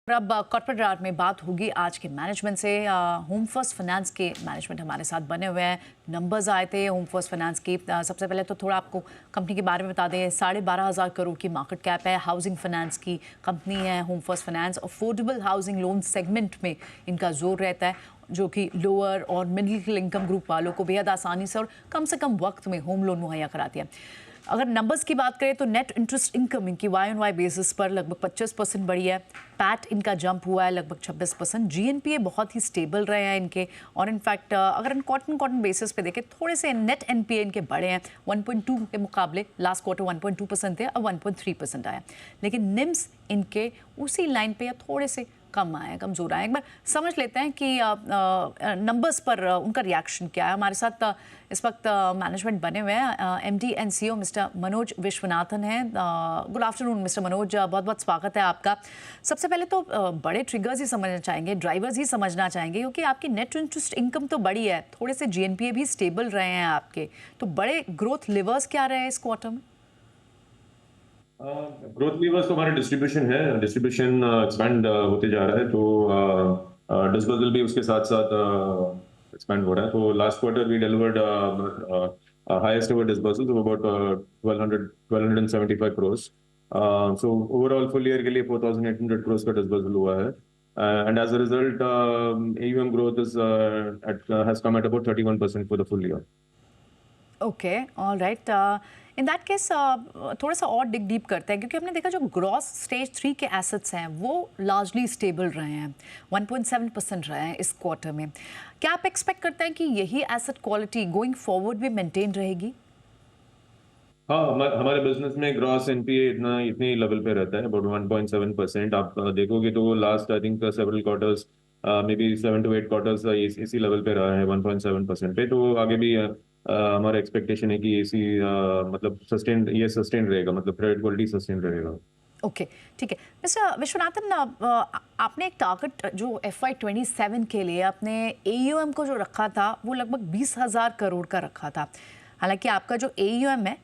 और अब कॉर्पोरेट रार में बात होगी आज के मैनेजमेंट से। होम फर्स्ट फाइनेंस के मैनेजमेंट हमारे साथ बने हुए हैं। नंबर्स आए थे होम फर्स्ट फाइनेंस की। सबसे पहले तो थोड़ा आपको कंपनी के बारे में बता दें। 12,500 करोड़ की मार्केट कैप है। हाउसिंग फाइनेंस की कंपनी है home first finance. Affordable housing loan segment में इनका जोर रहता है, जो कि लोअर और मिडिल इनकम ग्रुप वालों को बेहद आसानी से कम वक्त में होम लोन मुहैया कराती है। अगर नंबर्स की बात करें तो नेट इंटरेस्ट इनकम इनकी वाई ऑन वाई बेसिस पर लगभग 25% बढ़ी है। पैट इनका जंप हुआ है लगभग 26%। जीएनपीए बहुत ही स्टेबल रहे हैं इनके। और इनफैक्ट अगर इन कॉटन बेसिस पे देखें, थोड़े से नेट एनपीए इनके बढ़े हैं 1.2 के मुकाबले। लास्ट क्वार्टर 1.2% थे, अब 1.3% आया। लेकिन निम्स इनके उसी लाइन पे या थोड़े से कम आए, कमजोर आए। एक बार समझ लेते हैं कि नंबर्स पर उनका रिएक्शन क्या है। हमारे साथ इस वक्त मैनेजमेंट बने हुए हैं। MD and CEO mister Manoj Viswanathan हैं। गुड आफ्टरनून मिस्टर मनोज, बहुत बहुत स्वागत है आपका। सबसे पहले तो बड़े ट्रिगर्स ही समझना चाहेंगे, ड्राइवर्स ही समझना चाहेंगे, क्योंकि आपकी नेट इंटरेस्ट इनकम तो बड़ी है, थोड़े से जीएनपीए भी स्टेबल रहे हैं आपके, तो बड़े ग्रोथ लिवर्स क्या रहे हैं इस क्वार्टर में? ग्रोथ लीवर्स तो हमारा डिस्ट्रीब्यूशन एक्सपैंड होते जा रहा है, तो डिस्बर्सल भी उसके साथ साथ एक्सपैंड हो रहा है। तो last quarter we delivered highest ever disbursals of about 1275 crores। So overall full year के लिए 4800 crores का डिस्बर्सल हुआ है। And as a result AUM growth is has come at about 31% for the full year. Okay, all right. In that case थोड़ा सा और dig deep करते हैं, क्योंकि हमने देखा जो ग्रॉस स्टेज 3 के एसेट्स हैं वो लार्जली स्टेबल रहे हैं, 1.7% रहे हैं इस क्वार्टर में। क्या आप एक्सपेक्ट करते हैं कि यही एसेट क्वालिटी गोइंग फॉरवर्ड भी मेंटेन रहेगी? हाँ, हमारे बिजनेस में ग्रॉस एनपीए इतनी लेवल पे रहता है, अबाउट 1.7%। आप देखोगे तो last I think several quarters, may be 7 to 8 quarters इसी लेवल पे रहा है, 1.7% पे। तो आगे भी हमारा एक्सपेक्टेशन है कि इसी मतलब सस्टेन रहेगा, मतलब क्रेडिट क्वालिटी सस्टेन रहेगा। ओके, ठीक है। मिस्टर विश्वनाथन, आपने एक टारगेट जो FY27 के लिए अपने AUM को जो रखा था वो लगभग 20,000 करोड़ का रखा था। हालांकि आपका जो AUM है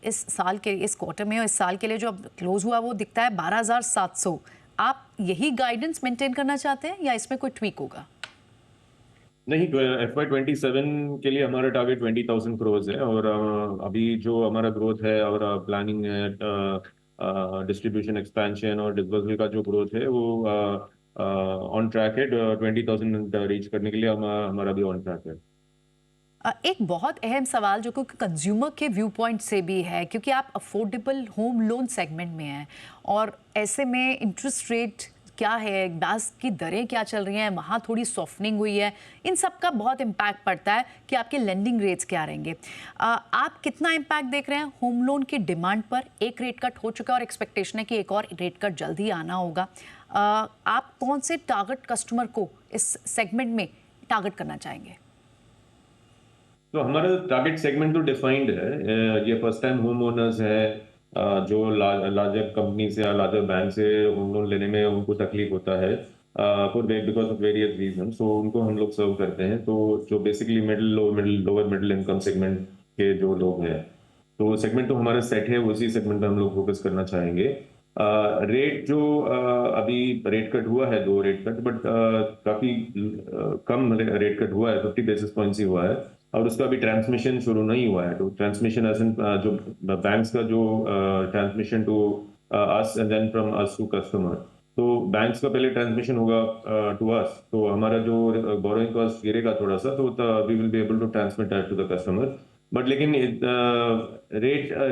इस साल के, इस क्वार्टर में और इस साल के लिए जो अब क्लोज हुआ वो दिखता है 12,700। आप यही गाइडेंस मेंटेन करना चाहते हैं या इसमें कोई ट्वीक होगा? नहीं, FY27 के लिए हमारा टारगेट 20,000 crores है। और अभी जो हमारा ग्रोथ है और प्लानिंग है, डिस्ट्रीब्यूशन एक्सपेंशन और डिस्बर्सल का जो ग्रोथ है वो ऑन ट्रैक है। 20,000 रीच करने के लिए हमारा भी ऑन ट्रैक है। एक बहुत अहम सवाल जो कि कंज्यूमर के व्यू पॉइंट से भी है, क्योंकि आप अफोर्डेबल होम लोन सेगमेंट में हैं और ऐसे में इंटरेस्ट रेट क्या है, ब्याज की दरें क्या चल रही हैं, वहाँ थोड़ी सॉफ्टनिंग हुई है, इन सब का बहुत इम्पैक्ट पड़ता है कि आपके लेंडिंग रेट्स क्या रहेंगे। आप कितना इम्पैक्ट देख रहे हैं होम लोन की डिमांड पर? एक रेट कट हो चुका है और एक्सपेक्टेशन है कि एक और रेट कट जल्द ही आना होगा। आप कौन से टारगेट कस्टमर को इस सेगमेंट में टारगेट करना चाहेंगे? तो हमारा टारगेट सेगमेंट तो डिफाइंड है। ये फर्स्ट टाइम होम ओनर्स है, जो लार्जर कंपनी से या लार्जर बैंक से होम लोन लेने में उनको तकलीफ होता है for because of various reason. So उनको हम लोग सर्व करते हैं। तो जो basically lower middle income segment के जो लोग हैं, तो सेगमेंट तो हमारा सेट है, उसी सेगमेंट पे हम लोग फोकस करना चाहेंगे। रेट जो अभी रेट कट हुआ है, 2 रेट कट, बट काफी कम रेट कट हुआ है, 50 basis points ही हुआ है। और उसका अभी ट्रांसमिशन शुरू नहीं हुआ है। तो ट्रांसमिशन एज जो बैंक्स का जो transmission to us and then from us to customer, तो बैंक्स का पहले ट्रांसमिशन होगा टू अस, तो हमारा जो बोरोइंग कॉस्ट गिरेगा थोड़ा सा, तो we will be able to transmit that to the customer. But लेकिन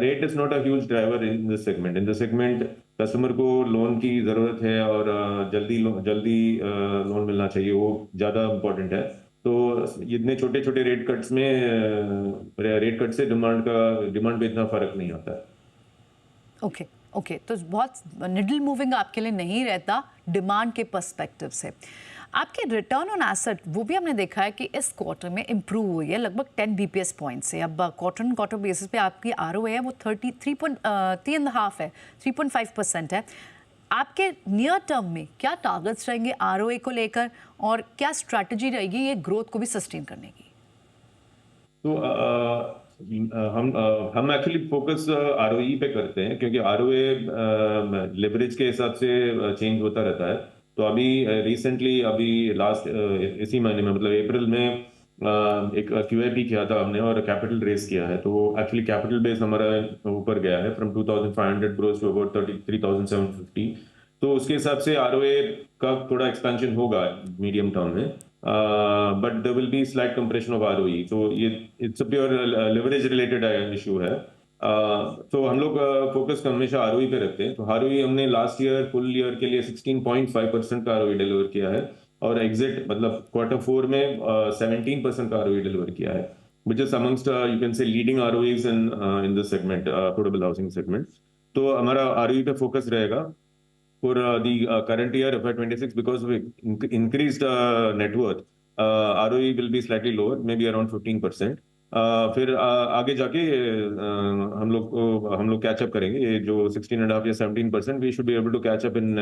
rate is not a huge driver in this segment. In this segment customer को लोन की जरूरत है और जल्दी लोन मिलना चाहिए, वो ज्यादा इंपॉर्टेंट है। तो इतने छोटे छोटे रेट कट्स में रेट कट से डिमांड पे इतना फर्क नहीं आता है। ओके, ओके, तो बहुत निडल मूविंग आपके लिए नहीं रहता डिमांड के पर्सपेक्टिव से। आपके रिटर्न ऑन एसेट वो भी हमने देखा है कि इस क्वार्टर में इंप्रूव हुई है लगभग 10 BPS पॉइंट से। अब क्वार्टर बेसिस पे आपकी ROA है वो 3.5 है, 3.5% है। आपके नियर टर्म में क्या टारगेट्स रहेंगे ROA को लेकर, और क्या स्ट्रैटेजी रहेगी ये ग्रोथ को भी सस्टेन करने की? तो हम एक्चुअली फोकस आरओई पे करते हैं, क्योंकि आरओए लेवरेज के हिसाब से चेंज होता रहता है। तो अभी रिसेंटली अभी लास्ट इसी महीने में मतलब अप्रैल में एक QIP किया था हमने और कैपिटल रेस किया है। तो एक्चुअली कैपिटल बेस हमारा ऊपर गया है फ्रॉम 2500 crores टू अबाउट 33,750। तो उसके हिसाब से ROA का थोड़ा एक्सपेंशन होगा मीडियम टर्म में, but there will be slight compression of ROE। तो ये it's a pure leverage related issue है। तो हम लोग फोकस हमेशा ROE पे रखते हैं। तो ROE हमने लास्ट ईयर फुल ईयर के लिए 16.5% का ROE डिलीवर किया है और एग्जिट मतलब Q4 में 17% का ROE डिलीवर किया है, which is amongst you can say leading ROEs in this segment, affordable housing segment। तो हमारा ROE पे फोकस रहेगा for the current year FY26 because we increased net worth, ROE will be slightly lower, maybe around 15%। फिर आगे जाके हम लोग catch up करेंगे। ये जो 16.5 या 17% we should be able to catch up in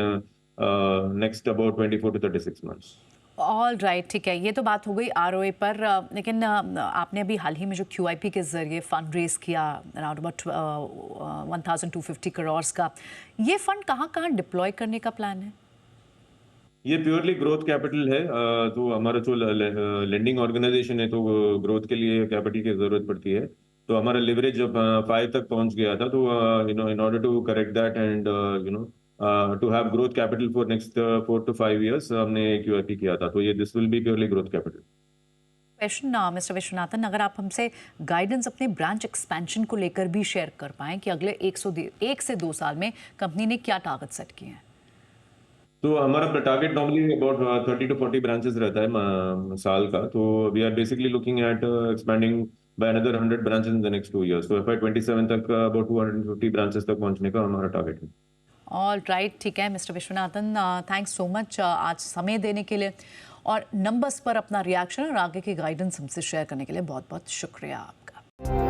next about 24 to 36 months। All right, ठीक है, ये तो बात हो गई ROA पर। लेकिन आपने अभी हाल ही में जो QIP के जरिए फंड रेज किया अराउंड अबाउट 1250 करोड़ का, ये फंड कहाँ कहाँ डिप्लॉय करने का प्लान है? ये प्योरली ग्रोथ कैपिटल है। तो हमारा जो लेंडिंग ऑर्गेनाइजेशन है तो ग्रोथ के लिए कैपिटल की जरूरत पड़ती है। तो हमारा लिवरेज जब 5 तक पहुंच गया था तो in order to correct that and to have growth capital for next 4 to 5 years हमने QIP किया था। तो ये this will be purely growth capital. Question mister Vishwanathan, अगर आप हमसे गाइडेंस अपने ब्रांच एक्सपेंशन को लेकर भी शेयर कर पाएं कि अगले 1 से 2 साल में कंपनी ने क्या टारगेट सेट किए हैं? तो हमारा target normally about 30 to 40 branches रहता है साल का। तो we are basically looking at expanding by another 100 branches in the next 2 years। तो FY27 तक अबाउट 250 ब्रांचेस तक पहुंचने का हमारा टारगेट है। ऑल राइट, ठीक है mister Vishwanathan, thanks so much आज समय देने के लिए और नंबर्स पर अपना रिएक्शन और आगे की गाइडेंस हमसे शेयर करने के लिए बहुत बहुत शुक्रिया आपका।